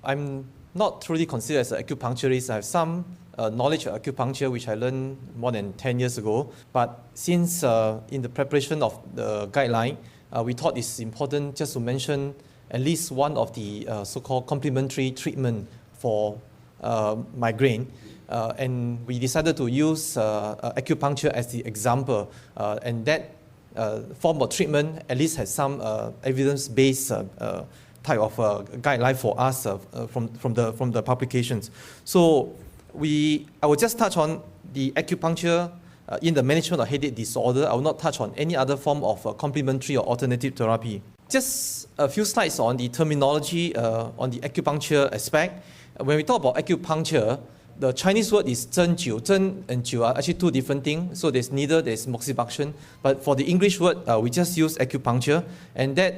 I'm not truly considered as an acupuncturist. I have some knowledge of acupuncture, which I learned more than 10 years ago. But since in the preparation of the guideline, we thought it's important just to mention at least one of the so-called complementary treatment for migraine. And we decided to use acupuncture as the example. And that form of treatment at least has some evidence-based type of guideline for us from the publications. So I will just touch on the acupuncture in the management of headache disorder. I will not touch on any other form of complementary or alternative therapy. Just a few slides on the terminology on the acupuncture aspect. When we talk about acupuncture, the Chinese word is 针灸. 针 and 灸are actually two different things. So there's moxibustion. But for the English word, we just use acupuncture. And that,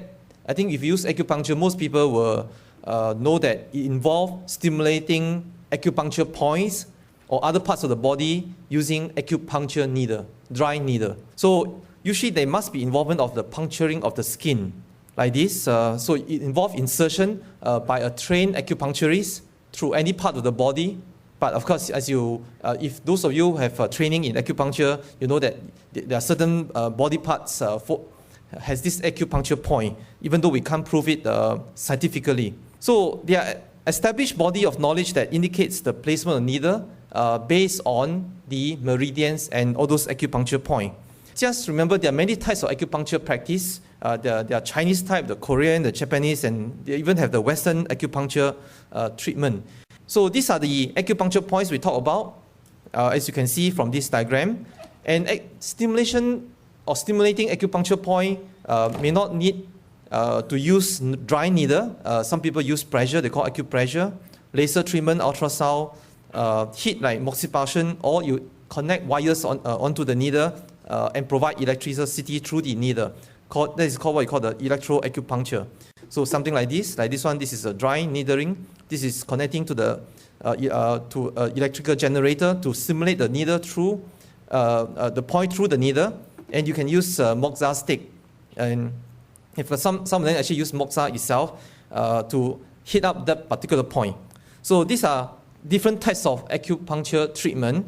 I think if you use acupuncture, most people will know that it involves stimulating acupuncture points or other parts of the body using acupuncture needle, dry needle. So usually there must be involvement of the puncturing of the skin like this. So it involves insertion by a trained acupuncturist through any part of the body. But of course, if those of you have training in acupuncture, you know that there are certain body parts has this acupuncture point, even though we can't prove it scientifically. So there are established body of knowledge that indicates the placement of needle based on the meridians and all those acupuncture points. Just remember, there are many types of acupuncture practice. There are Chinese type, the Korean, the Japanese, and they even have the Western acupuncture treatment. So these are the acupuncture points we talk about, as you can see from this diagram. And stimulating acupuncture point may not need to use dry needle. Some people use pressure, they call acupressure, laser treatment, ultrasound, heat like moxibustion, or you connect wires onto the needle and provide electricity through the needle. That is called what we call the electroacupuncture. So something like this one, this is a dry needling. This is connecting to the electrical generator to stimulate the needle through the point through the needle, and you can use moxa stick. And if some of them actually use moxa itself to hit up that particular point. So these are different types of acupuncture treatment.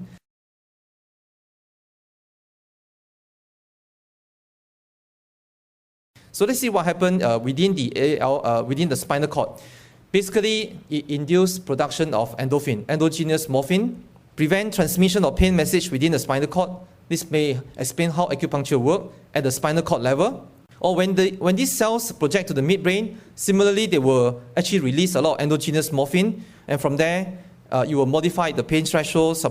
So let's see what happened within the spinal cord. Basically, it induces production of endorphin, endogenous morphine, prevent transmission of pain message within the spinal cord. This may explain how acupuncture works at the spinal cord level. Or when these cells project to the midbrain, similarly, they will actually release a lot of endogenous morphine, and from there, you will modify the pain threshold,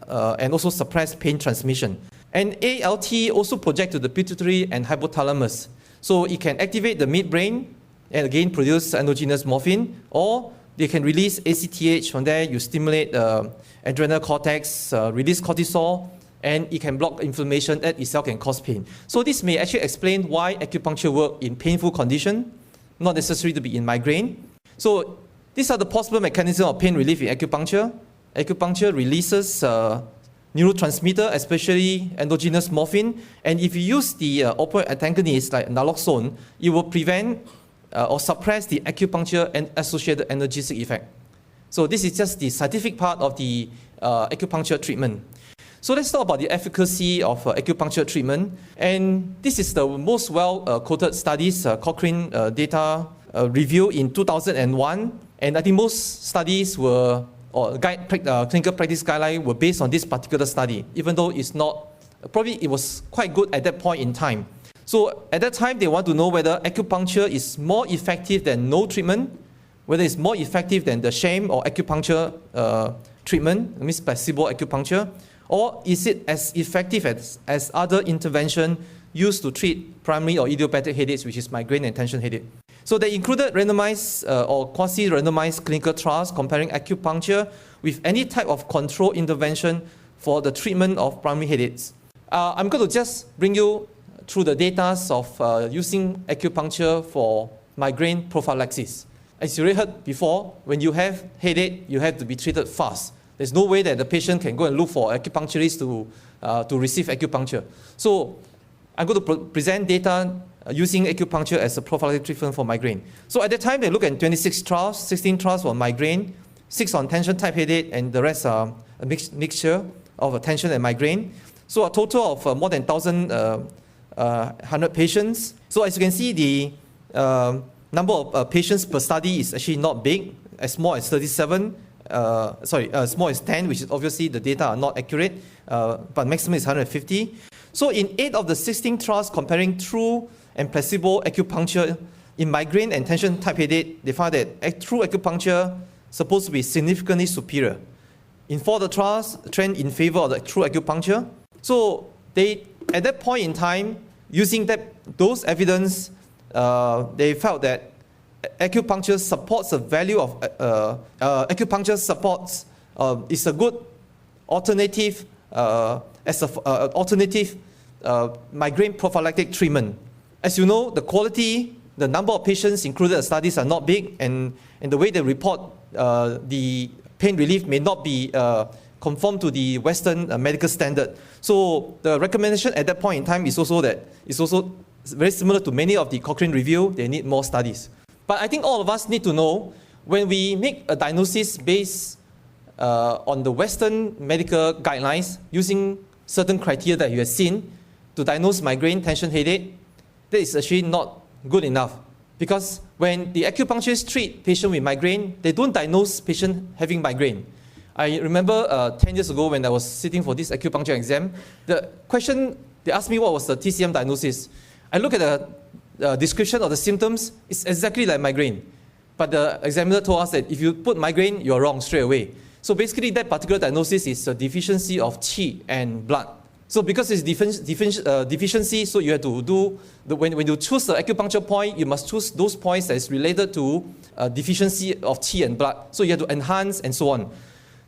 and also suppress pain transmission. And ALT also projects to the pituitary and hypothalamus. So it can activate the midbrain and again produce endogenous morphine, or they can release ACTH. From there, you stimulate the adrenal cortex, release cortisol, and it can block inflammation that itself can cause pain. So this may actually explain why acupuncture works in painful condition, not necessary to be in migraine. So these are the possible mechanisms of pain relief in acupuncture. Acupuncture releases neurotransmitter, especially endogenous morphine, and if you use the opioid antagonist like naloxone, it will prevent or suppress the acupuncture and associated analgesic effect. So this is just the scientific part of the acupuncture treatment. So let's talk about the efficacy of acupuncture treatment. And this is the most well-quoted studies, Cochrane data review in 2001. And I think most studies were, or clinical practice guideline were based on this particular study, even though it's not, probably it was quite good at that point in time. So at that time, they want to know whether acupuncture is more effective than no treatment, whether it's more effective than the sham or acupuncture treatment, that means placebo acupuncture, or is it as effective as other intervention used to treat primary or idiopathic headaches, which is migraine and tension headache. So they included randomized or quasi-randomized clinical trials comparing acupuncture with any type of control intervention for the treatment of primary headaches. I'm going to just bring you through the data of using acupuncture for migraine prophylaxis. As you already heard before, when you have headache, you have to be treated fast. There's no way that the patient can go and look for acupuncturists to receive acupuncture. So I'm going to present data using acupuncture as a prophylactic treatment for migraine. So at that time, they looked at 26 trials, 16 trials for migraine, 6 on tension type headache, and the rest are a mixture of tension and migraine. So a total of more than 1,100 patients. So as you can see, the number of patients per study is actually not big, as small as 37. Small as 10, which is obviously the data are not accurate, but maximum is 150. So in 8 of the 16 trials comparing true and placebo acupuncture in migraine and tension type headache, they found that true acupuncture supposed to be significantly superior. In 4 of the trials, trend in favor of the true acupuncture. So they, at that point in time, using those evidence, they felt that acupuncture supports the value of acupuncture supports is a good alternative as an alternative migraine prophylactic treatment. As you know, the quality, the number of patients included in studies are not big, and the way they report the pain relief may not be conform to the Western medical standard. So the recommendation at that point in time is also very similar to many of the Cochrane review. They need more studies. But I think all of us need to know, when we make a diagnosis based on the Western medical guidelines, using certain criteria that you have seen to diagnose migraine, tension, headache, that is actually not good enough. Because when the acupuncturists treat patients with migraine, they don't diagnose patient having migraine. I remember 10 years ago when I was sitting for this acupuncture exam, the question, they asked me what was the TCM diagnosis. I look at the description of the symptoms, it's exactly like migraine. But the examiner told us that if you put migraine, you're wrong straight away. So basically that particular diagnosis is a deficiency of qi and blood. So because it's deficiency, so you have to do, when you choose the acupuncture point, you must choose those points that is related to deficiency of qi and blood. So you have to enhance and so on.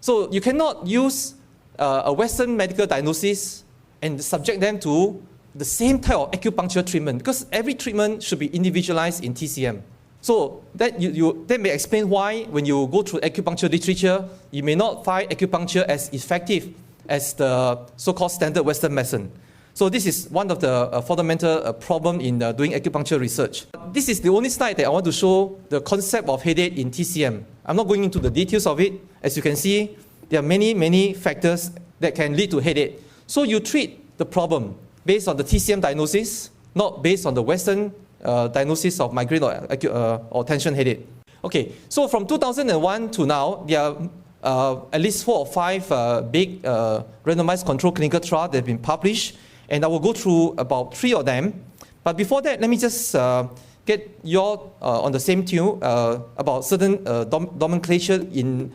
So you cannot use a Western medical diagnosis and subject them to the same type of acupuncture treatment, because every treatment should be individualized in TCM. So that may explain why when you go through acupuncture literature, you may not find acupuncture as effective as the so-called standard Western medicine. So this is one of the fundamental problem in doing acupuncture research. This is the only slide that I want to show the concept of headache in TCM. I'm not going into the details of it. As you can see, there are many, many factors that can lead to headache. So you treat the problem based on the TCM diagnosis, not based on the Western diagnosis of migraine or tension headache. Okay, so from 2001 to now, there are at least 4 or 5 big randomized controlled clinical trials that have been published, and I will go through about 3 of them. But before that, let me just get you all on the same tune about certain nomenclature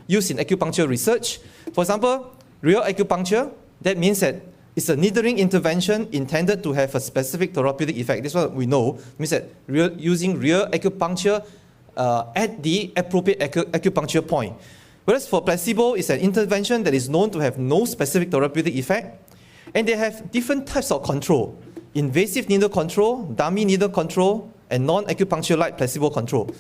used in acupuncture research. For example, real acupuncture, that means that it's a needling intervention intended to have a specific therapeutic effect. This is what we know. It means that using real acupuncture at the appropriate acupuncture point. Whereas for placebo, it's an intervention that is known to have no specific therapeutic effect. And they have different types of control: invasive needle control, dummy needle control, and non-acupuncture-like placebo control.